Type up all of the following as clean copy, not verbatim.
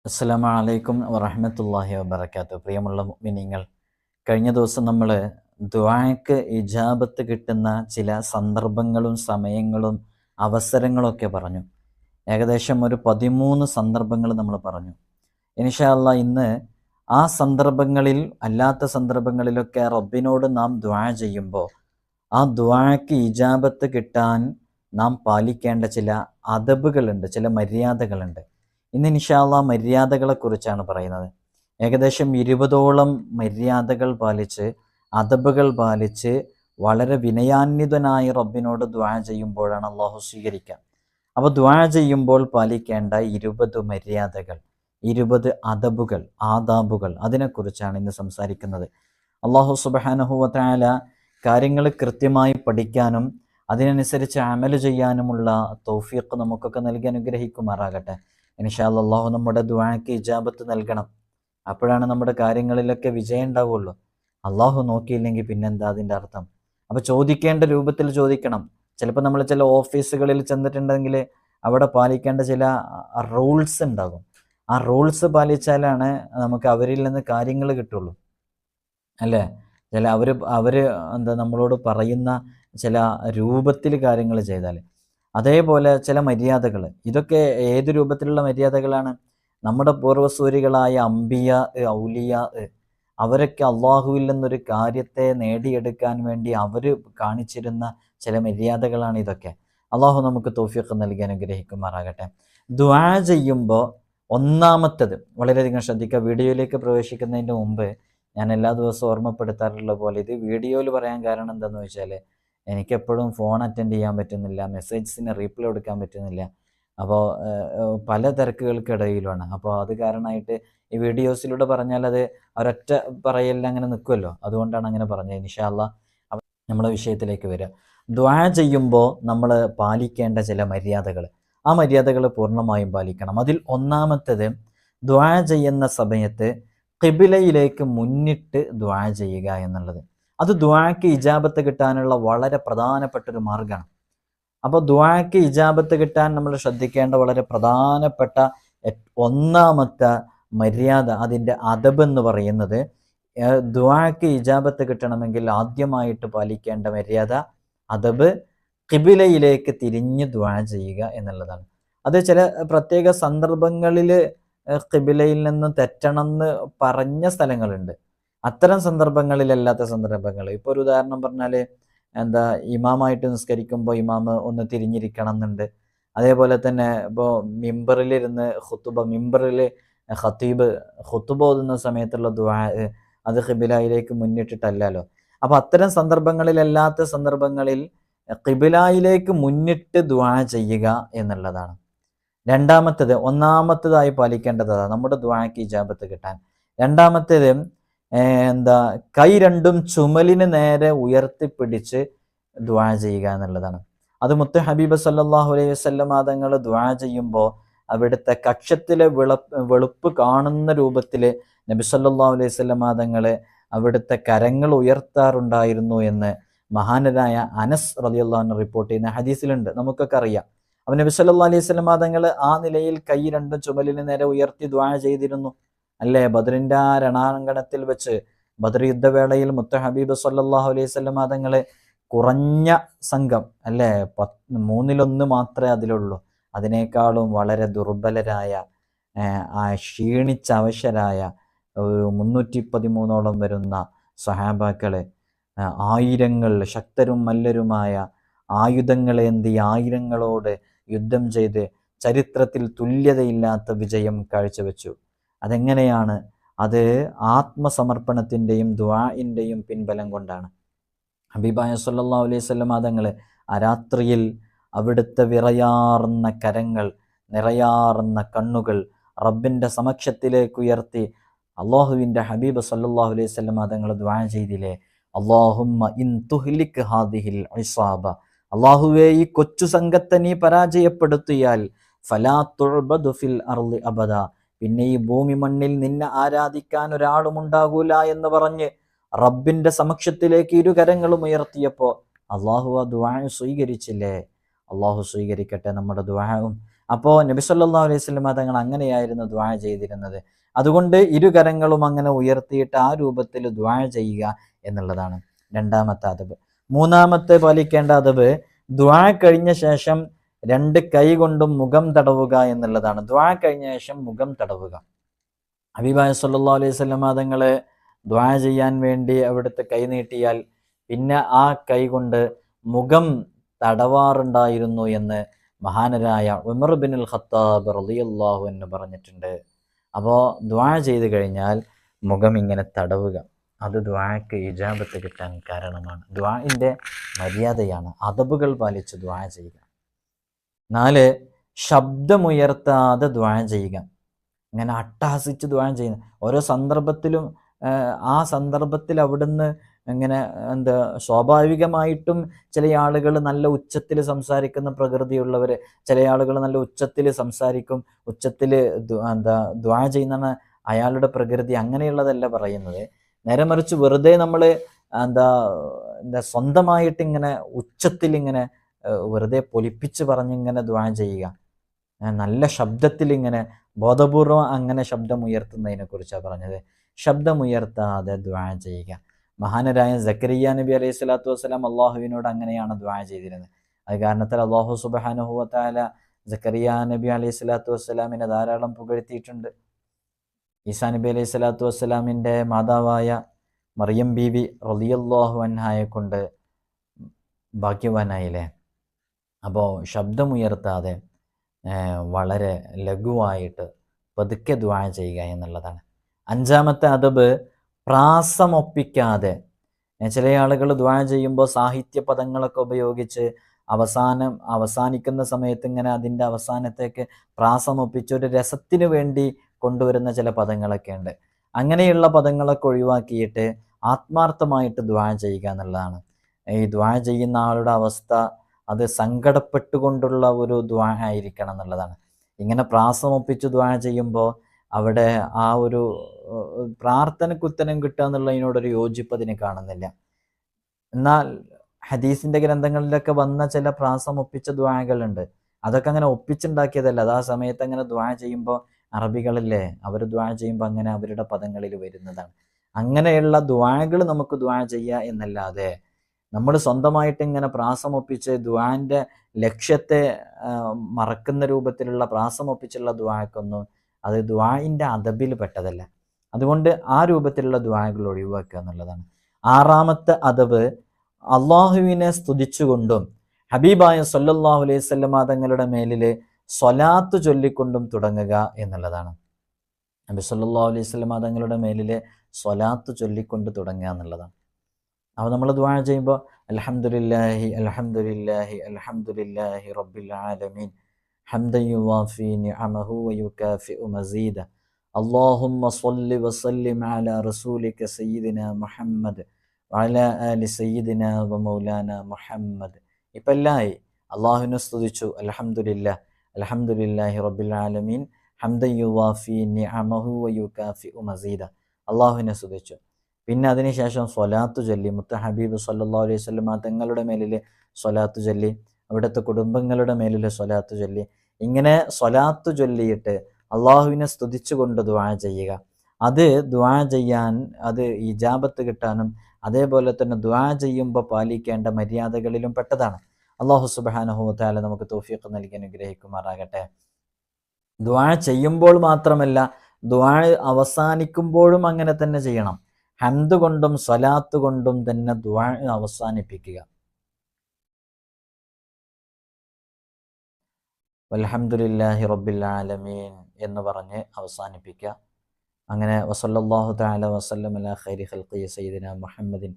അസ്സലാമു അലൈക്കും വറഹ്മത്തുള്ളാഹി വബറകാതുഹു. പ്രിയമുള്ള മുഅ്മിനീങ്ങൾ, കഴിഞ്ഞ ദിവസം നമ്മൾ ദുആക്ക് ഇജാബത്ത് കിട്ടുന്ന ചില സന്ദർഭങ്ങളും സമയങ്ങളും അവസരങ്ങളൊക്കെ പറഞ്ഞു. ഏകദേശം ഒരു 13 സന്ദർഭങ്ങൾ നമ്മൾ പറഞ്ഞു. ഇൻഷാ അല്ലാഹ് ഇന്ന് ആ സന്ദർഭങ്ങളിൽ അല്ലാത്ത സന്ദർഭങ്ങളിലൊക്കെ റബ്ബിനോട് നാം ദുആ ചെയ്യുമ്പോൾ ആ ദുആക്ക് ഇജാബത്ത് കിട്ടാൻ നാം പാലിക്കേണ്ട ചില അദബുകളുണ്ട്, ചില മര്യാദകളുണ്ട്. ഇന്ന് ഇൻഷാ അല്ലാഹ് മര്യാദകളെക്കുറിച്ചാണ് പറയുന്നത്. ഏകദേശം 20ഓളം മര്യാദകൾ പാലിച്ച്, അദബുകൾ പാലിച്ച് വളരെ വിനയാന്വിതനായി റബ്ബിനോട് ദുആ ചെയ്യുമ്പോഴാണ് അള്ളാഹു സ്വീകരിക്കുക. അപ്പോൾ ദുആ ചെയ്യുമ്പോൾ പാലിക്കേണ്ട 20 മര്യാദകൾ, 20 അദബുകൾ, ആദാബുകൾ, അതിനെക്കുറിച്ചാണ് ഇന്ന് സംസാരിക്കുന്നത്. അള്ളാഹു സുബ്ഹാനഹു വ തആല കാര്യങ്ങൾ കൃത്യമായി പഠിക്കാനും അതിനനുസരിച്ച് അമല് ചെയ്യാനുമുള്ള തൗഫീഖ് നമുക്കൊക്കെ നൽകി അനുഗ്രഹിക്കുമാറാകട്ടെ. ഇൻഷാ അല്ലാഹ് അള്ളാഹു നമ്മുടെ ദുആക്ക് ഇജാബത്ത് നൽകണം. അപ്പോഴാണ് നമ്മുടെ കാര്യങ്ങളിലൊക്കെ വിജയം ഉണ്ടാവുള്ളൂ. അള്ളാഹു നോക്കിയില്ലെങ്കിൽ പിന്നെന്താ അതിൻ്റെ അർത്ഥം? അപ്പോൾ ചോദിക്കേണ്ട രൂപത്തിൽ ചോദിക്കണം. ചിലപ്പോൾ നമ്മൾ ചില ഓഫീസുകളിൽ ചെന്നിട്ടുണ്ടെങ്കിൽ അവിടെ പാലിക്കേണ്ട ചില റൂൾസ് ഉണ്ടാകും. ആ റൂൾസ് പാലിച്ചാലാണ് നമുക്ക് അവരിൽ നിന്ന് കാര്യങ്ങൾ കിട്ടുള്ളൂ, അല്ലേ? ചില അവർ നമ്മളോട് പറയുന്ന ചില രൂപത്തിൽ കാര്യങ്ങൾ ചെയ്താൽ, അതേപോലെ ചില മര്യാദകൾ, ഇതൊക്കെ ഏത് രൂപത്തിലുള്ള മര്യാദകളാണ്? നമ്മുടെ പൂർവ്വസൂരികളായ അംബിയ, ഔലിയ, അവരൊക്കെ അള്ളാഹുവിൽ നിന്നൊരു കാര്യത്തെ നേടിയെടുക്കാൻ വേണ്ടി അവർ കാണിച്ചിരുന്ന ചില മര്യാദകളാണ് ഇതൊക്കെ. അള്ളാഹു നമുക്ക് തൗഫീഖ് നൽകി അനുഗ്രഹിക്കുമാറാകട്ടെ. ദുആ ചെയ്യുമ്പോൾ ഒന്നാമത്തത് വളരെയധികം ശ്രദ്ധിക്കുക. വീഡിയോയിലേക്ക് പ്രവേശിക്കുന്നതിന് മുമ്പ് ഞാൻ എല്ലാ ദിവസവും ഓർമ്മപ്പെടുത്താറുള്ള പോലെ ഇത് വീഡിയോയിൽ പറയാൻ കാരണം എന്താണെന്ന് വെച്ചാൽ, എനിക്കെപ്പോഴും ഫോൺ അറ്റൻഡ് ചെയ്യാൻ പറ്റുന്നില്ല, മെസ്സേജസിന് റീപ്ലൈ കൊടുക്കാൻ പറ്റുന്നില്ല. അപ്പോൾ പല തിരക്കുകൾക്കിടയിലുമാണ്. അപ്പോൾ അത് കാരണമായിട്ട് ഈ വീഡിയോസിലൂടെ പറഞ്ഞാൽ അത് ഒരൊറ്റ പറയലിൽ അങ്ങനെ നിൽക്കുമല്ലോ, അതുകൊണ്ടാണ് അങ്ങനെ പറഞ്ഞത്. ഇൻഷാ അല്ലാഹ് അപ്പോൾ നമ്മുടെ വിഷയത്തിലേക്ക് വരിക. ദുആ ചെയ്യുമ്പോൾ നമ്മൾ പാലിക്കേണ്ട ചില മര്യാദകൾ, ആ മര്യാദകൾ പൂർണ്ണമായും പാലിക്കണം. അതിൽ ഒന്നാമത്തേത്, ദുആ ചെയ്യുന്ന സമയത്ത് ഖിബിലയിലേക്ക് മുന്നിട്ട് ദുആ ചെയ്യുക എന്നുള്ളത്. അത് ദുആക്ക് ഇജാബത്ത് കിട്ടാനുള്ള വളരെ പ്രധാനപ്പെട്ടൊരു മാർഗ്ഗമാണ്. അപ്പോൾ ദുആക്ക് ഇജാബത്ത് കിട്ടാൻ നമ്മൾ ശ്രദ്ധിക്കേണ്ട വളരെ പ്രധാനപ്പെട്ട ഒന്നാമത്തെ മര്യാദ, അതിൻ്റെ അദബ് എന്ന് പറയുന്നത്, ദുആക്ക് ഇജാബത്ത് കിട്ടണമെങ്കിൽ ആദ്യമായിട്ട് പാലിക്കേണ്ട മര്യാദ, അദബ്, ഖിബിലയിലേക്ക് തിരിഞ്ഞ് ദുആ ചെയ്യുക എന്നുള്ളതാണ്. അത് ചില പ്രത്യേക സന്ദർഭങ്ങളിൽ ഖിബിലയിൽ നിന്ന് തെറ്റണമെന്ന് പറഞ്ഞ സ്ഥലങ്ങളുണ്ട്. അത്തരം സന്ദർഭങ്ങളിലല്ലാത്ത സന്ദർഭങ്ങൾ, ഇപ്പോൾ ഒരു ഉദാഹരണം പറഞ്ഞാൽ, ഇമാമായിട്ട് നിസ്കരിക്കുമ്പോൾ ഇമാമ് ഒന്ന് തിരിഞ്ഞിരിക്കണം എന്നുണ്ട്. അതേപോലെ തന്നെ ഇപ്പോൾ മിമ്പറിലിരുന്ന് മിമ്പറിൽ ഖത്തീബ് ഖുതുബ ഓതുന്ന സമയത്തുള്ള ദുആ, അത് ഖിബിലയിലേക്ക് മുന്നിട്ടിട്ടല്ലല്ലോ. അപ്പോൾ അത്തരം സന്ദർഭങ്ങളിലല്ലാത്ത സന്ദർഭങ്ങളിൽ ഖിബിലയിലേക്ക് മുന്നിട്ട് ദുആ ചെയ്യുക എന്നുള്ളതാണ് രണ്ടാമത്തേത്. ഒന്നാമത്തേതായി പാലിക്കേണ്ടത് നമ്മുടെ ദുആക്ക് ഇജാബത്ത് കിട്ടാൻ. രണ്ടാമത്തേത് കൈ രണ്ടും ചുമലിന് നേരെ ഉയർത്തിപ്പിടിച്ച് ദുആ ചെയ്യുക എന്നുള്ളതാണ്. അത് മുത്ത് ഹബീബ് സല്ലല്ലാഹു അലൈഹി വസല്ലം തങ്ങൾ ദുആ ചെയ്യുമ്പോൾ അവിടുത്തെ കക്ഷത്തിലെ വെളുപ്പ് കാണുന്ന രൂപത്തിൽ നബി സല്ലല്ലാഹു അലൈഹി വസല്ലം തങ്ങൾ അവിടുത്തെ കരങ്ങൾ ഉയർത്താറുണ്ടായിരുന്നു എന്ന് മഹാനരായ അനസ് റളിയല്ലാഹു അൻഹു റിപ്പോർട്ട് ചെയ്യുന്ന ഹദീസിലുണ്ട്, നമുക്കൊക്കെ അറിയാം. അപ്പോൾ നബി സല്ലല്ലാഹു അലൈഹി വസല്ലം തങ്ങൾ ആ നിലയിൽ കൈ രണ്ടും ചുമലിന് നേരെ ഉയർത്തി ദുആ ചെയ്തിരുന്നു, അല്ലേ? ബദറിൻ്റെ ആ രണാങ്കണത്തിൽ വെച്ച്, ബദർ യുദ്ധവേളയിൽ മുത്ത് ഹബീബ് സല്ലല്ലാഹു അലൈഹി വസല്ലം തങ്ങൾ കുറഞ്ഞ സംഘം, അല്ലേ, 3/1 മാത്രമേ അതിലുള്ളൂ, അതിനേക്കാളും വളരെ ദുർബലരായ, ക്ഷീണിച്ച അവശരായ ഒരു 313ഓളം വരുന്ന സ്വഹാബാക്കളെ, ആയിരങ്ങൾ, ശക്തരും മല്ലരുമായ ആയുധങ്ങളേന്തി ആയിരങ്ങളോട് യുദ്ധം ചെയ്ത് ചരിത്രത്തിൽ തുല്യതയില്ലാത്ത വിജയം കാഴ്ചവെച്ചു. അതെങ്ങനെയാണ്? അത് ആത്മസമർപ്പണത്തിൻ്റെയും ദുആഇൻ്റെയും പിൻബലം കൊണ്ടാണ്. ഹബീബായ സല്ലല്ലാഹു അലൈഹി വസല്ലം തങ്ങൾ ആ രാത്രിയിൽ അവിടുത്തെ വിറയാർന്ന കരങ്ങൾ, നിറയാർന്ന കണ്ണുകൾ റബ്ബിൻ്റെ സമക്ഷത്തിലേക്ക് ഉയർത്തി അള്ളാഹുവിൻ്റെ ഹബീബ് സല്ലല്ലാഹു അലൈഹി വസല്ലം തങ്ങൾ ദുആ ചെയ്തില്ലേ, അല്ലാഹുമ്മ ഇൻ തുഹ്ലിക് ഹാദിഹിൽ ഇസാബ, അള്ളാഹുവേ ഈ കൊച്ചു സംഘത്തെ നീ പരാജയപ്പെടുത്തിയാൽ ഫലാ തുഅബദു ഫിൽ അർളി അബദ, പിന്നെ ഈ ഭൂമി മണ്ണിൽ നിന്നെ ആരാധിക്കാൻ ഒരാളും ഉണ്ടാകൂല എന്ന് പറഞ്ഞ് റബ്ബിൻ്റെ സമക്ഷത്തിലേക്ക് ഇരുകരങ്ങളും ഉയർത്തിയപ്പോൾ അള്ളാഹു ആ ദുആ സ്വീകരിച്ചില്ലേ? അള്ളാഹു സ്വീകരിക്കട്ടെ നമ്മുടെ ദുആവും. അപ്പോൾ നബി സല്ലല്ലാഹു അലൈഹി വസല്ലം തങ്ങൾ അങ്ങനെയായിരുന്നു ദുആ ചെയ്തിരുന്നത്. അതുകൊണ്ട് ഇരുകരങ്ങളും അങ്ങനെ ഉയർത്തിയിട്ട് ആ രൂപത്തിൽ ദുആ ചെയ്യുക എന്നുള്ളതാണ് രണ്ടാമത്തെ അദബ്. മൂന്നാമത്തെ പാലിക്കേണ്ട അദബ് ദുആ കഴിഞ്ഞ ശേഷം രണ്ട് കൈ കൊണ്ടും മുഖം തടവുക എന്നുള്ളതാണ്. ദുആ കഴിഞ്ഞ ശേഷം മുഖം തടവുക. ഹബീബായ സല്ലല്ലാഹു അലൈഹി വസല്ലം തങ്ങൾ ദുആ ചെയ്യാൻ വേണ്ടി അവിടുത്തെ കൈ നീട്ടിയാൽ പിന്നെ ആ കൈ കൊണ്ട് മുഖം തടവാറുണ്ടായിരുന്നു എന്ന് മഹാനരായ ഉമർ ബിനുൽ ഖത്താബ് റളിയല്ലാഹു അൻഹു പറഞ്ഞിട്ടുണ്ട്. അപ്പോൾ ദുആ ചെയ്ത് കഴിഞ്ഞാൽ മുഖം ഇങ്ങനെ തടവുക, അത് ദുആക്ക് ഇജാബത്ത് കിട്ടാൻ കാരണമാണ്. ദുആഇൻ്റെ മര്യാദയാണ്, അദബുകൾ പാലിച്ച് ദുആ ചെയ്യുക. 4, ശബ്ദമുയർത്താതെ ദുആ ചെയ്യുക. ഇങ്ങനെ അട്ടഹസിച്ച് ദുആ ചെയ്യുന്ന ഓരോ സന്ദർഭത്തിലും ആ സന്ദർഭത്തിൽ അവിടുന്ന് ഇങ്ങനെ സ്വാഭാവികമായിട്ടും ചില ആളുകൾ നല്ല ഉച്ചത്തിൽ സംസാരിക്കുന്ന പ്രകൃതിയുള്ളവർ, ചില ആളുകൾ നല്ല ഉച്ചത്തിൽ സംസാരിക്കും, ഉച്ചത്തിൽ ദുആ ചെയ്യുന്ന അയാളുടെ പ്രകൃതി. അങ്ങനെയുള്ളതല്ല പറയുന്നത്. നേരെ മറിച്ച് വെറുതെ നമ്മൾ സ്വന്തമായിട്ട് ഇങ്ങനെ ഉച്ചത്തിൽ ഇങ്ങനെ വെറുതെ പൊലിപ്പിച്ച് പറഞ്ഞിങ്ങനെ ദുആ ചെയ്യുക, നല്ല ശബ്ദത്തിൽ ഇങ്ങനെ ബോധപൂർവം അങ്ങനെ ശബ്ദം ഉയർത്തുന്നതിനെ കുറിച്ചാണ് പറഞ്ഞത്. ശബ്ദമുയർത്താതെ ദുആ ചെയ്യുക. മഹാനരായ സക്കരിയ നബി അലൈഹി സ്വലാത്തു വസ്സലാം അള്ളാഹുവിനോട് അങ്ങനെയാണ് ദുആ ചെയ്തിരുന്നത്. അത് കാരണത്താൽ അള്ളാഹു സുബ്ഹാനഹു വ തആല സക്കരിയ നബി അലൈഹി സ്വലാത്തു വസ്സലാമിനെ ധാരാളം പുകഴ്ത്തിയിട്ടുണ്ട്. ഈസാ നബി അലൈഹി സ്വലാത്തു വസ്സലാമിൻ്റെ മാതാവായ മറിയം ബീവി റളിയല്ലാഹു അൻഹായെ കൊണ്ട് ഭാഗ്യവാനായില്ലേ. അപ്പോൾ ശബ്ദമുയർത്താതെ വളരെ ലഘുവായിട്ട് പതുക്കെ ദുആ ചെയ്യുക എന്നുള്ളതാണ്. 5ാമത്തെ അദബ് പ്രാസമൊപ്പിക്കാതെ. ചില ആളുകൾ ദുആ ചെയ്യുമ്പോൾ സാഹിത്യ പദങ്ങളൊക്കെ ഉപയോഗിച്ച് അവസാനിക്കുന്ന സമയത്ത് ഇങ്ങനെ അതിൻ്റെ അവസാനത്തേക്ക് പ്രാസമൊപ്പിച്ച് ഒരു രസത്തിന് വേണ്ടി കൊണ്ടുവരുന്ന ചില പദങ്ങളൊക്കെ ഉണ്ട്. അങ്ങനെയുള്ള പദങ്ങളൊക്കെ ഒഴിവാക്കിയിട്ട് ആത്മാർത്ഥമായിട്ട് ദുആ ചെയ്യുക എന്നുള്ളതാണ്. ഈ ദുആ ചെയ്യുന്ന ആളുടെ അവസ്ഥ അത് സങ്കടപ്പെട്ടുകൊണ്ടുള്ള ഒരു ദുആ ആയിരിക്കണം എന്നുള്ളതാണ്. ഇങ്ങനെ പ്രാസമൊപ്പിച്ച് ദുആ ചെയ്യുമ്പോൾ അവിടെ ആ ഒരു പ്രാർത്ഥനയ്ക്ക് ഉത്തരം കിട്ടുക എന്നുള്ളതിനോടൊരു യോജിപ്പ് അതിന് കാണുന്നില്ല. എന്നാൽ ഹദീസിൻ്റെ ഗ്രന്ഥങ്ങളിലൊക്കെ വന്ന ചില പ്രാസമൊപ്പിച്ച ദുആകളുണ്ട്. അതൊക്കെ അങ്ങനെ ഒപ്പിച്ചുണ്ടാക്കിയതല്ല. അത് ആ സമയത്ത് അങ്ങനെ ദുആ ചെയ്യുമ്പോൾ അറബികളില്ലേ, അവർ ദുആ ചെയ്യുമ്പോൾ അങ്ങനെ അവരുടെ പദങ്ങളിൽ വരുന്നതാണ്. അങ്ങനെയുള്ള ദുആകൾ നമുക്ക് ദുആ ചെയ്യുക എന്നല്ലാതെ നമ്മൾ സ്വന്തമായിട്ട് ഇങ്ങനെ പ്രാസമൊപ്പിച്ച് ദുആൻ്റെ ലക്ഷ്യത്തെ മറക്കുന്ന രൂപത്തിലുള്ള പ്രാസമൊപ്പിച്ചുള്ള ദുആക്കൊന്നും അത് ദുആഇൻ്റെ അദബിൽ പെട്ടതല്ല. അതുകൊണ്ട് ആ രൂപത്തിലുള്ള ദുആകൾ ഒഴിവാക്കുക എന്നുള്ളതാണ്. 6ാമത്തെ അദബ് അള്ളാഹുവിനെ സ്തുതിച്ചുകൊണ്ടും ഹബീബായ സല്ലല്ലാഹു അലൈഹി വസല്ലമ തങ്ങളുടെ മേലിൽ സ്വലാത്ത് ചൊല്ലിക്കൊണ്ടും തുടങ്ങുക എന്നുള്ളതാണ്. നബി സല്ലല്ലാഹു അലൈഹി വസല്ലമ തങ്ങളുടെ മേലിൽ സ്വലാത്ത് ചൊല്ലിക്കൊണ്ട് തുടങ്ങുക എന്നുള്ളതാണ്. അപ്പോൾ നമ്മൾ ദുആ ചെയ്യുമ്പോൾ അൽഹംദുലില്ലാഹി അൽഹംദുലില്ലാഹി അൽഹംദുലില്ലാഹി റബ്ബിൽ ആലമീൻ ഹംദൻ യുവാഫി നിഅമഹു വയുകാഫിഉ മസീദ അല്ലാഹുമ്മ സ്വല്ലി വസല്ലിം അലാ റസൂലിക സയ്യിദിന മുഹമ്മദ് വഅലാ ആലി സയ്യിദിന വമൗലാന മുഹമ്മദ്. ഇപ്പം എല്ലായി അള്ളാഹുവിനെ സ്തുതിച്ചു, അൽഹംദുലില്ലാഹ് അൽഹംദുലില്ലാഹി റബ്ബിൽ ആലമീൻ ഹംദൻ യുവാഫി നിഅമഹു വയുകാഫിഉ മസീദ, അള്ളാഹുവിനെ സ്തുതിച്ചു. പിന്നെ അതിനുശേഷം സ്വലാത്തു ചൊല്ലി, മുത്ത ഹബീബ് സല്ലല്ലാഹു അലൈഹി വസല്ലം തങ്ങളുടെ മേലിൽ സ്വലാത്തു ചൊല്ലി, അവിടുത്തെ കുടുംബങ്ങളുടെ മേലിൽ സ്വലാത്തു ചൊല്ലി. ഇങ്ങനെ സ്വലാത്തു ചൊല്ലിയിട്ട് അള്ളാഹുവിനെ സ്തുതിച്ചുകൊണ്ട് ദുആ ചെയ്യുക. അത് ദുആ ചെയ്യാൻ, അത് ഇജാബത്ത് കിട്ടാനും അതേപോലെ തന്നെ ദുആ ചെയ്യുമ്പോൾ പാലിക്കേണ്ട മര്യാദകളിലും പെട്ടതാണ്. അല്ലാഹു സുബ്ഹാനഹു വ തആല നമുക്ക് തൗഫീഖ് നൽകി അനുഗ്രഹിക്കുമാറാകട്ടെ. ദുആ ചെയ്യുമ്പോൾ മാത്രമല്ല, ദുആ അവസാനിക്കുമ്പോഴും അങ്ങനെ തന്നെ ചെയ്യണം. ഹംദ് കൊണ്ടും സ്വലാത്ത് കൊണ്ടും തന്നെ ദുആ അവസാനിപ്പിക്കുക. വൽഹംദുലില്ലാഹി റബ്ബിൽ ആലമീൻ എന്ന് പറഞ്ഞ് അവസാനിപ്പിക്കുക. അങ്ങനെ വസല്ലല്ലാഹു തആല വസല്ലം അലാ ഖൈരി ഖൽഖി സയ്യിദിന മുഹമ്മദിൻ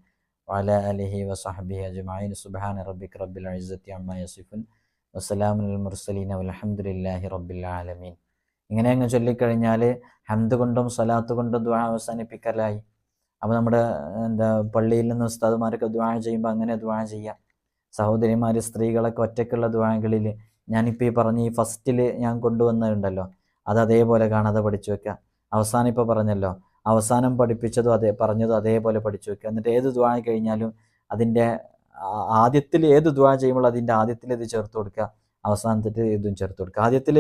വഅലാ ആലിഹി വസഹ്ബിഹി അജ്മഈൻ. സുബ്ഹാന റബ്ബിക റബ്ബിൽ ഇസ്സത്തി അമ്മാ യസിഫുൻ വസ്സലാമുൽ മുർസലീൻ വൽഹംദുലില്ലാഹി റബ്ബിൽ ആലമീൻ. ഇങ്ങനെ അങ്ങ് ചൊല്ലിക്കഴിഞ്ഞാൽ ഹംദ് കൊണ്ടും സ്വലാത്ത് കൊണ്ടും ദുആ അവസാനിപ്പിക്കലായി. അപ്പോൾ നമ്മുടെ പള്ളിയിൽ നിന്ന് ഉസ്താദുമാരൊക്കെ ദുആ ചെയ്യുമ്പോൾ അങ്ങനെ ദുആ ചെയ്യാം. സഹോദരിമാർ, സ്ത്രീകളൊക്കെ ഒറ്റയ്ക്കുള്ള ദുആകളിൽ ഞാനിപ്പോൾ ഈ പറഞ്ഞ ഈ ഫസ്റ്റിൽ ഞാൻ കൊണ്ടുവന്നിട്ടുണ്ടല്ലോ, അത് അതേപോലെ കാണാതെ പഠിച്ചു വെക്കുക. അവസാനം ഇപ്പോൾ പറഞ്ഞല്ലോ, അവസാനം പഠിപ്പിച്ചതും പറഞ്ഞതും അതേപോലെ പഠിച്ചു വെക്കുക. എന്നിട്ട് ഏത് ദുആ കഴിഞ്ഞാലും അതിൻ്റെ ആദ്യത്തിൽ, ഏത് ദുആ ചെയ്യുമ്പോൾ അതിൻ്റെ ആദ്യത്തിൽ ഇത് ചേർത്ത് കൊടുക്കുക. അവസാനത്തെ ഇതും ചേർത്ത് കൊടുക്കുക. ആദ്യത്തിൽ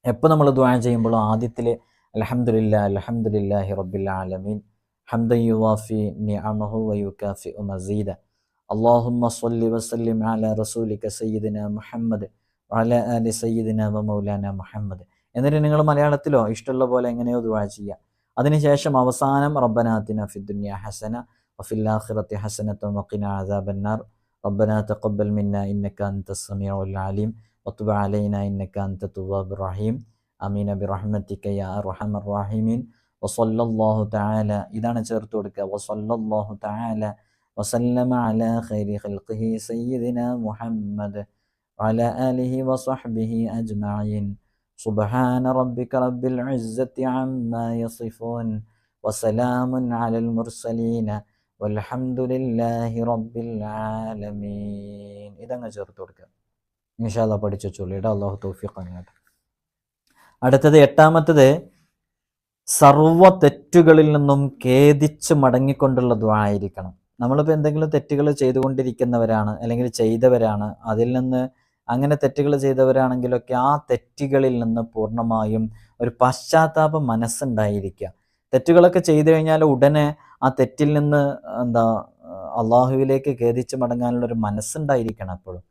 എപ്പോൾ നമ്മൾ ദുആ ചെയ്യുമ്പോഴും ആദ്യത്തിൽ അൽഹംദുലില്ലാഹി റബ്ബിൽ ആലമീൻ ഹംദൻ യുവാഫി നിഅമഹു വയുകാഫിഉ മസീദ അല്ലാഹുമ്മ സ്വല്ലി വസല്ലിം അലാ റസൂലിക സയ്യിദിന മുഹമ്മദ് വഅലാ ആലി സയ്യിദിന വമൗലാന മുഹമ്മദ്. എന്നിട്ട് നിങ്ങൾ മലയാളത്തിലോ ഇഷ്ടമുള്ള പോലെ എങ്ങനെയോ ദുആ ചെയ്യുക. അതിനുശേഷം അവസാനം റബ്ബനാ ആതിനാ ഫിദ്ദുനിയ ഹസന വഫിൽ ആഖിറതി ഹസനത വഖിനാ അദാബന്നാർ റബ്ബനാ തഖബ്ബൽ മിന്നാ ഇന്നക അൻതസ് സമീഉൽ അലീം വതുബ് അലൈനാ ഇന്നക അൻത തവ്വാബുർ റഹീം ആമീന ബിറഹ്മതിക യാ അർഹമർ റഹീമീൻ വസല്ലല്ലാഹു തആല. ഇതാണ് ചേർത്ത് കൊടുക്കുക. വസല്ലല്ലാഹു തആല വസല്ലമ അലാ ഖൈരി ഖൽഖിഹി സയ്യിദിനാ മുഹമ്മദ് വഅലാ ആലിഹി വസഹ്ബിഹി അജ്മഈൻ സുബ്ഹാന റബ്ബിക റബ്ബിൽ ഇസ്സത്തി അമ്മാ യസിഫൂൻ വസലാമുൻ അലൽ മുർസലീന വൽഹംദുലില്ലാഹി റബ്ബിൽ ആലമീൻ. ഇതങ്ങ് ചേർത്ത് കൊടുക്കുക. ഇൻഷാ അല്ലാഹ് പഠിച്ചു വെച്ചോളൂ. അല്ലാഹു തൗഫീഖ് നൽകട്ടെ. അടുത്തത് എട്ടാമത്തത് സർവ്വ തെറ്റുകളിൽ നിന്നും ഖേദിച്ച് മടങ്ങിക്കൊണ്ടുള്ള ദുആ ആയിരിക്കണം. നമ്മളിപ്പോൾ എന്തെങ്കിലും തെറ്റുകൾ ചെയ്തുകൊണ്ടിരിക്കുന്നവരാണ് അല്ലെങ്കിൽ ചെയ്തവരാണ്, അതിൽ നിന്ന് അങ്ങനെ തെറ്റുകൾ ചെയ്തവരാണെങ്കിലൊക്കെ ആ തെറ്റുകളിൽ നിന്ന് പൂർണ്ണമായും ഒരു പശ്ചാത്താപ മനസ്സുണ്ടായിരിക്കുക. തെറ്റുകളൊക്കെ ചെയ്തു കഴിഞ്ഞാൽ ഉടനെ ആ തെറ്റിൽ നിന്ന് അള്ളാഹുവിലേക്ക് ഖേദിച്ച് മടങ്ങാനുള്ളൊരു മനസ്സുണ്ടായിരിക്കണം എപ്പോഴും.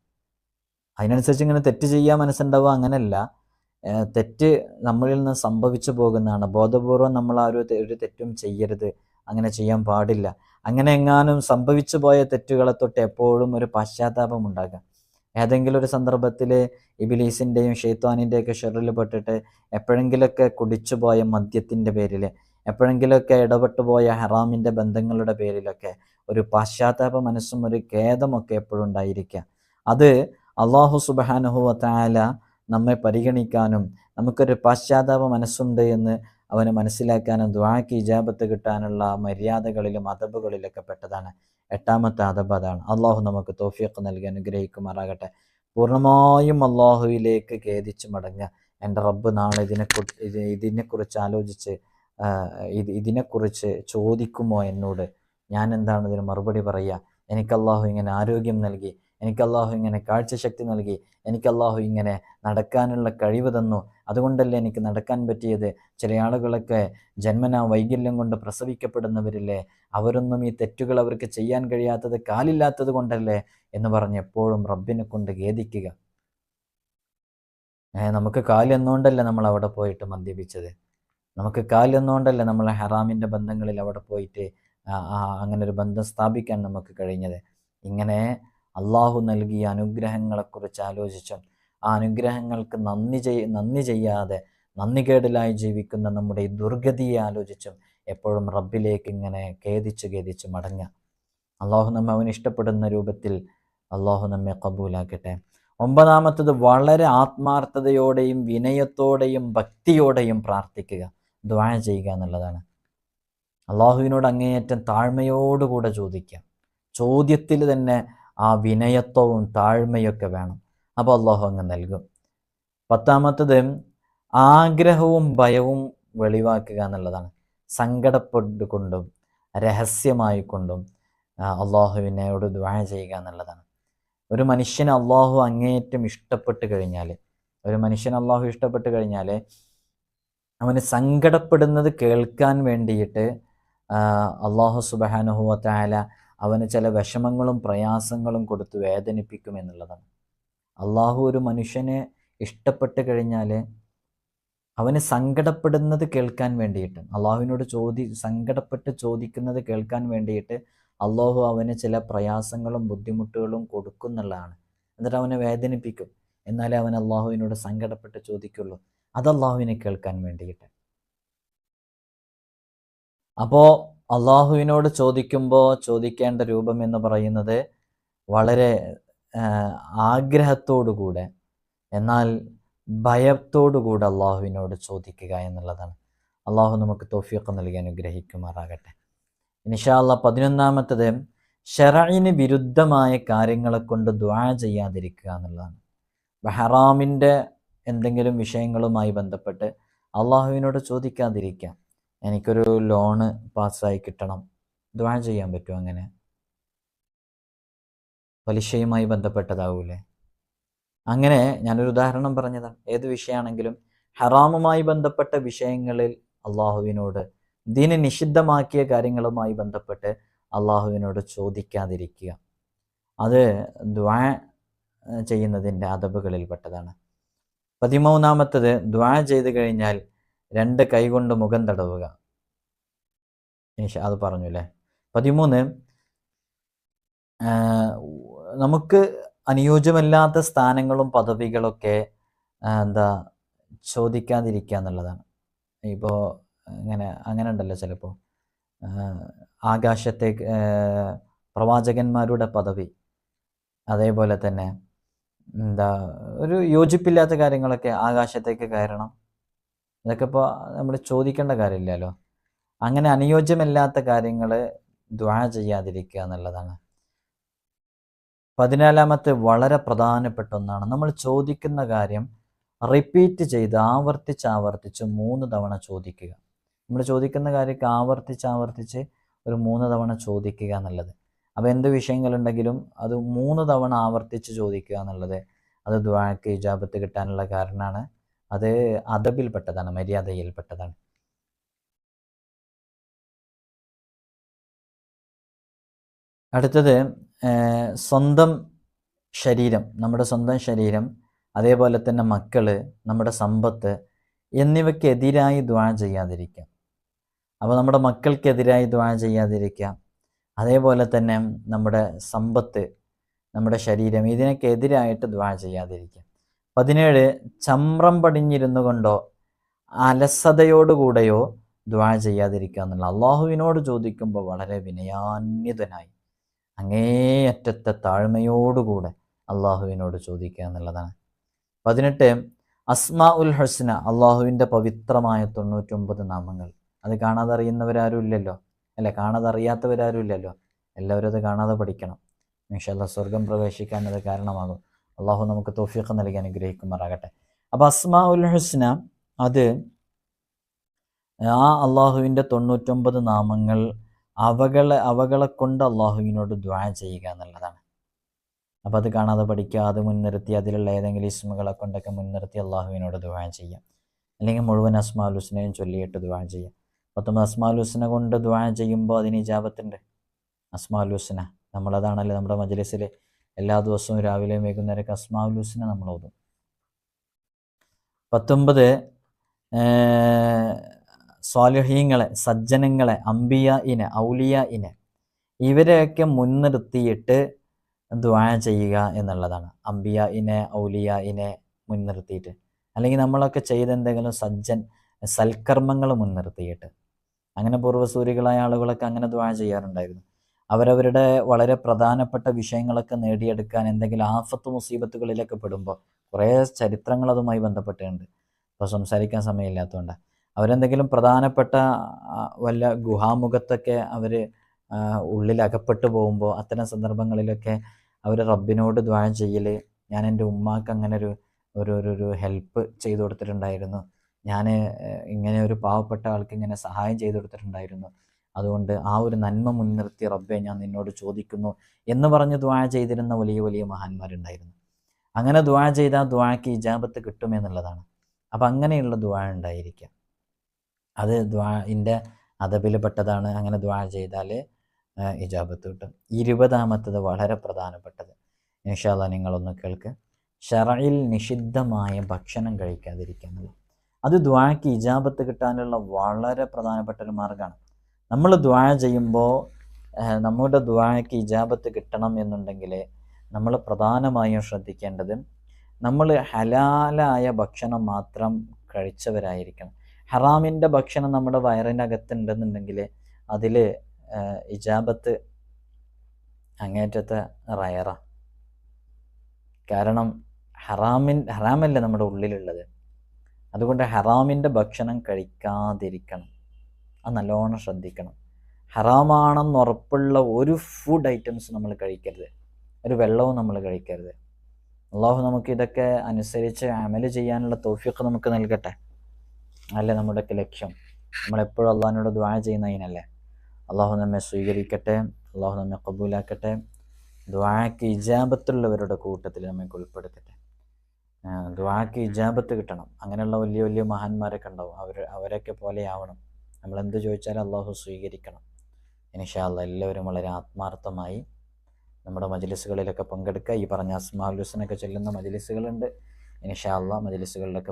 അതിനനുസരിച്ച് ഇങ്ങനെ തെറ്റ് ചെയ്യാൻ മനസ്സുണ്ടാവുക അങ്ങനെയല്ല. തെറ്റ് നമ്മളിൽ നിന്ന് സംഭവിച്ചു പോകുന്നതാണ്. ബോധപൂർവം നമ്മൾ ഒരു തെറ്റും ചെയ്യരുത്, അങ്ങനെ ചെയ്യാൻ പാടില്ല. അങ്ങനെ എങ്ങാനും സംഭവിച്ചു പോയ തെറ്റുകളെ തൊട്ട് എപ്പോഴും ഒരു പശ്ചാത്താപം ഉണ്ടാകുക. ഏതെങ്കിലും ഒരു സന്ദർഭത്തിൽ ഇബ്ലീസിൻ്റെയും ഷെയ്ത്താനിൻ്റെയൊക്കെ ഷെറിൽ പെട്ടിട്ട് എപ്പോഴെങ്കിലൊക്കെ കുടിച്ചു പോയ മദ്യത്തിൻ്റെ പേരിൽ, എപ്പോഴെങ്കിലുമൊക്കെ ഇടപെട്ടു പോയ ഹറാമിൻ്റെ ബന്ധങ്ങളുടെ പേരിലൊക്കെ ഒരു പശ്ചാത്താപ മനസ്സും ഒരു ഖേദമൊക്കെ എപ്പോഴും ഉണ്ടായിരിക്കുക. അത് അല്ലാഹു സുബ്ഹാനഹു വ തആല നമ്മെ പരിഗണിക്കാനും നമുക്കൊരു പശ്ചാത്താപ മനസ്സുണ്ട് എന്ന് അവന് മനസ്സിലാക്കാനും ദുആക്ക് ഇജാബത്ത് കിട്ടാനുള്ള മര്യാദകളിലും അദബുകളിലൊക്കെ പെട്ടതാണ്. എട്ടാമത്തെ അദബ് അതാണ്. അള്ളാഹു നമുക്ക് തൗഫീഖ് നൽകി അനുഗ്രഹിക്കുമാറാകട്ടെ. പൂർണ്ണമായും അള്ളാഹുവിലേക്ക് ഖേദിച്ച് മടങ്ങുക. എൻ്റെ റബ്ബ് നാളെ ഇതിനെക്കുറിച്ച് ആലോചിച്ച് ഇതിനെക്കുറിച്ച് ചോദിക്കുമോ എന്നോട്, ഞാൻ എന്താണ് ഇതിന് മറുപടി പറയുക? എനിക്ക് അള്ളാഹു ഇങ്ങനെ ആരോഗ്യം നൽകി, എനിക്ക് അള്ളാഹു ഇങ്ങനെ കാഴ്ചശക്തി നൽകി, എനിക്ക് അള്ളാഹു ഇങ്ങനെ നടക്കാനുള്ള കഴിവ് തന്നു, അതുകൊണ്ടല്ലേ എനിക്ക് നടക്കാൻ പറ്റിയത്. ചില ആളുകളൊക്കെ ജന്മനാ വൈകല്യം കൊണ്ട് പ്രസവിക്കപ്പെടുന്നവരില്ലേ, അവരൊന്നും ഈ തെറ്റുകൾ അവർക്ക് ചെയ്യാൻ കഴിയാത്തത് കാലില്ലാത്തത് കൊണ്ടല്ലേ എന്ന് പറഞ്ഞ് എപ്പോഴും റബ്ബിനെ കൊണ്ട് ഖേദിക്കുക. നമുക്ക് കാലെന്നുകൊണ്ടല്ലേ നമ്മൾ അവിടെ പോയിട്ട് മദ്യപിച്ചത്, നമുക്ക് കാലെന്നുകൊണ്ടല്ലേ നമ്മൾ ഹറാമിൻ്റെ ബന്ധങ്ങളിൽ അവിടെ പോയിട്ട് അങ്ങനെ ഒരു ബന്ധം സ്ഥാപിക്കാൻ നമുക്ക് കഴിഞ്ഞത്. ഇങ്ങനെ അള്ളാഹു നൽകിയ അനുഗ്രഹങ്ങളെക്കുറിച്ച് ആലോചിച്ചും ആ അനുഗ്രഹങ്ങൾക്ക് നന്ദി ചെയ്യാതെ നന്ദികേടിലായി ജീവിക്കുന്ന നമ്മുടെ ഈ ദുർഗതിയെ ആലോചിച്ചും എപ്പോഴും റബ്ബിലേക്ക് ഇങ്ങനെ ഖേദിച്ച് മടങ്ങുക. അള്ളാഹു നമ്മെ അവന് ഇഷ്ടപ്പെടുന്ന രൂപത്തിൽ അള്ളാഹു നമ്മെ കബൂലാക്കട്ടെ. ഒമ്പതാമത്തത് വളരെ ആത്മാർത്ഥതയോടെയും വിനയത്തോടെയും ഭക്തിയോടെയും പ്രാർത്ഥിക്കുക, ദുആ ചെയ്യുക എന്നുള്ളതാണ്. അള്ളാഹുവിനോട് അങ്ങേയറ്റം താഴ്മയോടുകൂടെ ചോദിക്കുക. ചോദ്യത്തിൽ തന്നെ ആ വിനയത്വവും താഴ്മയൊക്കെ വേണം. അപ്പോൾ അള്ളാഹു അങ്ങ് നൽകും. പത്താമത്തത് ആഗ്രഹവും ഭയവും വെളിവാക്കുക എന്നുള്ളതാണ്. സങ്കടപ്പെട്ടുകൊണ്ടും രഹസ്യമായിക്കൊണ്ടും അള്ളാഹുവിനോട് ദുആ ചെയ്യുക എന്നുള്ളതാണ്. ഒരു മനുഷ്യന് അള്ളാഹു അങ്ങേയറ്റം ഇഷ്ടപ്പെട്ട് കഴിഞ്ഞാൽ അവന് സങ്കടപ്പെടുന്നത് കേൾക്കാൻ വേണ്ടിയിട്ട് അള്ളാഹു സുബ്ഹാനഹു വ തആല അവന് ചില വിഷമങ്ങളും പ്രയാസങ്ങളും കൊടുത്ത് വേദനിപ്പിക്കും എന്നുള്ളതാണ്. അള്ളാഹു ഒരു മനുഷ്യനെ ഇഷ്ടപ്പെട്ട് കഴിഞ്ഞാൽ അവന് സങ്കടപ്പെടുന്നത് കേൾക്കാൻ വേണ്ടിയിട്ട്, അള്ളാഹുവിനോട് സങ്കടപ്പെട്ട് ചോദിക്കുന്നത് കേൾക്കാൻ വേണ്ടിയിട്ട് അള്ളാഹു അവന് ചില പ്രയാസങ്ങളും ബുദ്ധിമുട്ടുകളും കൊടുക്കുന്നുള്ളതാണ്. എന്നിട്ട് അവനെ വേദനിപ്പിക്കും. എന്നാലേ അവൻ അള്ളാഹുവിനോട് സങ്കടപ്പെട്ട് ചോദിക്കുള്ളൂ. അത് അള്ളാഹുവിനെ കേൾക്കാൻ വേണ്ടിയിട്ട്. അപ്പോൾ അള്ളാഹുവിനോട് ചോദിക്കുമ്പോൾ ചോദിക്കേണ്ട രൂപം എന്ന് പറയുന്നത് വളരെ ആഗ്രഹത്തോടുകൂടെ, എന്നാൽ ഭയത്തോടുകൂടെ അള്ളാഹുവിനോട് ചോദിക്കുക എന്നുള്ളതാണ്. അള്ളാഹു നമുക്ക് തൗഫീഖ് നൽകി അനുഗ്രഹിക്കുമാറാകട്ടെ. ഇൻഷാ അല്ലാഹ് 11ാമത്തത് ശറഇന് വിരുദ്ധമായ കാര്യങ്ങളെ കൊണ്ട് ദുആ ചെയ്യാതിരിക്കുക എന്നുള്ളതാണ്. ഹറാമിൻ്റെ എന്തെങ്കിലും വിഷയങ്ങളുമായി ബന്ധപ്പെട്ട് അള്ളാഹുവിനോട് ചോദിക്കാതിരിക്കുക. എനിക്കൊരു ലോണ് പാസ്സായി കിട്ടണം, ദുആ ചെയ്യാൻ പറ്റുമോ? അങ്ങനെ പലിശയുമായി ബന്ധപ്പെട്ടതാവൂലേ? അങ്ങനെ ഞാനൊരു ഉദാഹരണം പറഞ്ഞതാണ്. ഏത് വിഷയമാണെങ്കിലും ഹറാമുമായി ബന്ധപ്പെട്ട വിഷയങ്ങളിൽ അള്ളാഹുവിനോട്, ദീന് നിഷിദ്ധമാക്കിയ കാര്യങ്ങളുമായി ബന്ധപ്പെട്ട് അള്ളാഹുവിനോട് ചോദിക്കാതിരിക്കുക. അത് ദുആ ചെയ്യുന്നതിൻ്റെ അദബുകളിൽപ്പെട്ടതാണ്. 13-ാമത്തത്, ദുആ ചെയ്ത് കഴിഞ്ഞാൽ 2 കൈകൊണ്ട് മുഖം തടവുക. അത് പറഞ്ഞു അല്ലേ. 13, നമുക്ക് അനുയോജ്യമല്ലാത്ത സ്ഥാനങ്ങളും പദവികളൊക്കെ ചോദിക്കാതിരിക്കുക എന്നുള്ളതാണ്. ഇപ്പോൾ അങ്ങനെ ഉണ്ടല്ലോ ചിലപ്പോൾ ആകാശത്തേക്ക് പ്രവാചകന്മാരുടെ പദവി, അതേപോലെ തന്നെ ഒരു യോജിപ്പില്ലാത്ത കാര്യങ്ങളൊക്കെ, ആകാശത്തേക്ക് കയറണം, ഇതൊക്കെ ഇപ്പോൾ നമ്മൾ ചോദിക്കേണ്ട കാര്യമില്ലല്ലോ. അങ്ങനെ അനുയോജ്യമല്ലാത്ത കാര്യങ്ങൾ ദുആ ചെയ്യാതിരിക്കുക എന്നുള്ളതാണ്. 14-ാമത്തെ വളരെ പ്രധാനപ്പെട്ട ഒന്നാണ്. നമ്മൾ ചോദിക്കുന്ന കാര്യം റിപ്പീറ്റ് ചെയ്ത് ആവർത്തിച്ച് 3 തവണ ചോദിക്കുക. നമ്മൾ ചോദിക്കുന്ന കാര്യമൊക്കെ ആവർത്തിച്ച് ഒരു 3 തവണ ചോദിക്കുക എന്നുള്ളത്. അപ്പോൾ എന്ത് വിഷയങ്ങളുണ്ടെങ്കിലും അത് 3 തവണ ആവർത്തിച്ച് ചോദിക്കുക എന്നുള്ളത് അത് ദുആക്ക് ഇജാബത്ത് കിട്ടാനുള്ള കാരണമാണ്. അത് അദബിൽപ്പെട്ടതാണ്, മര്യാദയിൽപ്പെട്ടതാണ്. അടുത്തത്, സ്വന്തം ശരീരം, നമ്മുടെ സ്വന്തം ശരീരം, അതേപോലെ തന്നെ മക്കൾ, നമ്മുടെ സമ്പത്ത് എന്നിവയ്ക്കെതിരായി ദുആ ചെയ്യാതിരിക്കുക. അപ്പോൾ നമ്മുടെ മക്കൾക്കെതിരായി ദുആ ചെയ്യാതിരിക്കുക, അതേപോലെ തന്നെ നമ്മുടെ സമ്പത്ത്, നമ്മുടെ ശരീരം, ഇതിനൊക്കെ എതിരായിട്ട് ദുആ ചെയ്യാതിരിക്കുക. 17, ചമ്രം പടിഞ്ഞിരുന്നു കൊണ്ടോ അലസതയോടുകൂടെയോ ദുആ ചെയ്യാതിരിക്കുക എന്നുള്ള. അള്ളാഹുവിനോട് ചോദിക്കുമ്പോൾ വളരെ വിനയാന്വിതനായി അങ്ങേയറ്റത്തെ താഴ്മയോടുകൂടെ അള്ളാഹുവിനോട് ചോദിക്കുക എന്നുള്ളതാണ്. 18, അസ്മാ ഉൽ ഹുസ്ന, അള്ളാഹുവിൻ്റെ പവിത്രമായ 99 നാമങ്ങൾ. അത് കാണാതെ അറിയുന്നവരാരും ഇല്ലല്ലോ, അല്ലെ? കാണാതെ അറിയാത്തവരാരും ഇല്ലല്ലോ. എല്ലാവരും അത് കാണാതെ പഠിക്കണം. ഇൻഷാ അല്ലാഹ് സ്വർഗം പ്രവേശിക്കാൻ അത് കാരണമാകും. അള്ളാഹു നമുക്ക് തൗഫീഖ് നൽകി അനുഗ്രഹിക്കുമാറാകട്ടെ. അപ്പോൾ അസ്മാ ഉൽ ഹുസ്ന, അത് ആ അള്ളാഹുവിൻ്റെ 99 നാമങ്ങൾ, അവകളെ കൊണ്ട് അള്ളാഹുവിനോട് ദുആ ചെയ്യുക എന്നുള്ളതാണ്. അപ്പോൾ അത് കാണാതെ പഠിക്കുക, അത് മുൻനിർത്തി അതിലുള്ള ഏതെങ്കിലും ഇസ്മുകളെ കൊണ്ടൊക്കെ മുൻനിർത്തി അള്ളാഹുവിനോട് ദുആ ചെയ്യാം. അല്ലെങ്കിൽ മുഴുവൻ അസ്മാഉൽ ഹുസ്നയും ചൊല്ലിയിട്ട് ദുആ ചെയ്യാം. 19 അസ്മാഉൽ ഹുസ്ന കൊണ്ട് ദുആ ചെയ്യുമ്പോൾ അതിന് ഇജാബത്തുണ്ട്. അസ്മാഉൽ ഹുസ്ന നമ്മളതാണല്ലോ നമ്മുടെ മജ്ലിസിൽ എല്ലാ ദിവസവും രാവിലെയും വൈകുന്നേരമൊക്കെ അസ്മാഉൽ ഹുസ്ന നമ്മൾ ഓതും. 19, സ്വാലിഹീങ്ങളെ, സജ്ജനങ്ങളെ, അംബിയാഇനെ, ഔലിയാഇനെ ഇവരെയൊക്കെ മുൻനിർത്തിയിട്ട് ദുആ ചെയ്യുക എന്നുള്ളതാണ്. അംബിയാഇനെ, ഔലിയാഇനെ മുൻനിർത്തിയിട്ട്, അല്ലെങ്കിൽ നമ്മളൊക്കെ ചെയ്ത എന്തെങ്കിലും സൽക്കർമ്മങ്ങൾ മുൻനിർത്തിയിട്ട്. അങ്ങനെ പൂർവ്വസൂരികളായ ആളുകളൊക്കെ അങ്ങനെ ദുആ ചെയ്യാറുണ്ടായിരുന്നു. അവരവരുടെ വളരെ പ്രധാനപ്പെട്ട വിഷയങ്ങളൊക്കെ നേടിയെടുക്കാൻ എന്തെങ്കിലും ആഫത്ത് മുസീബത്തുകളിലൊക്കെ പെടുമ്പോൾ കുറേ ചരിത്രങ്ങൾ അതുമായി ബന്ധപ്പെട്ടുണ്ട്. ഇപ്പോൾ സംസാരിക്കാൻ സമയമില്ലാത്തതുകൊണ്ട് അവരെന്തെങ്കിലും പ്രധാനപ്പെട്ട വല്ല ഗുഹാമുഖത്തൊക്കെ അവർ ഉള്ളിൽ അകപ്പെട്ടു പോകുമ്പോൾ അത്തരം സന്ദർഭങ്ങളിലൊക്കെ അവർ റബ്ബിനോട് ദുആ ചെയ്യൽ, ഞാൻ എൻ്റെ ഉമ്മാക്ക് അങ്ങനെ ഒരു ഹെൽപ്പ് ചെയ്തു കൊടുത്തിട്ടുണ്ടായിരുന്നു, ഞാൻ ഇങ്ങനെ ഒരു പാവപ്പെട്ട ആൾക്ക് ഇങ്ങനെ സഹായം ചെയ്തു കൊടുത്തിട്ടുണ്ടായിരുന്നു, അതുകൊണ്ട് ആ ഒരു നന്മ മുൻനിർത്തി റബ്ബെ ഞാൻ നിന്നോട് ചോദിക്കുന്നു എന്ന് പറഞ്ഞ് ദുആ ചെയ്തിരുന്ന വലിയ വലിയ മഹാന്മാരുണ്ടായിരുന്നു. അങ്ങനെ ദുആ ചെയ്താൽ ദുആക്ക് ഇജാബത്ത് കിട്ടുമെന്നുള്ളതാണ്. അപ്പം അങ്ങനെയുള്ള ദുആ ഉണ്ടായിരിക്കുക, അത് ദുആഇൻ്റെ അദബിൽപ്പെട്ടതാണ്. അങ്ങനെ ദുആ ചെയ്താൽ ഇജാബത്ത് കിട്ടും. 20-ാമത്തത് വളരെ പ്രധാനപ്പെട്ടത്, ഇൻഷാ അല്ലാഹ് നിങ്ങളൊന്ന് കേൾക്ക്. ശറഇൽ നിഷിദ്ധമായ ഭക്ഷണം കഴിക്കാതിരിക്കുക എന്നുള്ളത്. അത് ദുആക്ക് ഇജാബത്ത് കിട്ടാനുള്ള വളരെ പ്രധാനപ്പെട്ട ഒരു മാർഗ്ഗമാണ്. നമ്മൾ ദുആ ചെയ്യുമ്പോൾ നമ്മുടെ ദുആക്ക് ഇജാബത്ത് കിട്ടണം എന്നുണ്ടെങ്കിൽ നമ്മൾ പ്രധാനമായും ശ്രദ്ധിക്കേണ്ടത് നമ്മൾ ഹലാലായ ഭക്ഷണം മാത്രം കഴിച്ചവരായിരിക്കണം. ഹറാമിൻ്റെ ഭക്ഷണം നമ്മുടെ വയറിനകത്തുണ്ടെന്നുണ്ടെങ്കിൽ അതിൽ ഇജാബത്ത് അങ്ങേറ്റത്തെ റയറാണ്. കാരണം ഹറാമല്ലേ നമ്മുടെ ഉള്ളിലുള്ളത്. അതുകൊണ്ട് ഹറാമിൻ്റെ ഭക്ഷണം കഴിക്കാതിരിക്കണം. അത് നല്ലോണം ശ്രദ്ധിക്കണം. ഹറാമാണെന്ന് ഉറപ്പുള്ള ഒരു ഫുഡ് ഐറ്റംസ് നമ്മൾ കഴിക്കരുത്, ഒരു വെള്ളവും നമ്മൾ കഴിക്കരുത്. അള്ളാഹു നമുക്ക് ഇതൊക്കെ അനുസരിച്ച് അമല് ചെയ്യാനുള്ള തൗഫീഖ് നമുക്ക് നൽകട്ടെ. അല്ലേ നമ്മുടെയൊക്കെ ലക്ഷ്യം. നമ്മളെപ്പോഴും അള്ളാഹിനോട് ദുആ ചെയ്യുന്നതിനല്ലേ. അള്ളാഹു നമ്മെ സ്വീകരിക്കട്ടെ, അള്ളാഹു നമ്മെ ഖബൂലാക്കട്ടെ, ദുആക്ക് ഇജാബത്തുള്ളവരുടെ കൂട്ടത്തിൽ നമ്മെ ഉൾപ്പെടുത്തട്ടെ. ദുആക്ക് ഇജാബത്ത് കിട്ടണം. അങ്ങനെയുള്ള വലിയ വലിയ മഹാന്മാരൊക്കെ ഉണ്ടാവും. അവരൊക്കെ പോലെ ആവണം. നമ്മളെന്ത് ചോദിച്ചാലും അള്ളാഹു സ്വീകരിക്കണം. ഇൻഷാ അല്ലാഹ് എല്ലാവരും വളരെ ആത്മാർത്ഥമായി നമ്മുടെ മജ്ലിസുകളിലൊക്കെ പങ്കെടുക്കുക. ഈ പറഞ്ഞ അസ്മാഉൽ ഹുസ്നയൊക്കെ ചൊല്ലുന്ന മജ്ലിസുകളുണ്ട്. ഇൻഷാ അല്ലാഹ് മജ്ലിസുകളിലൊക്കെ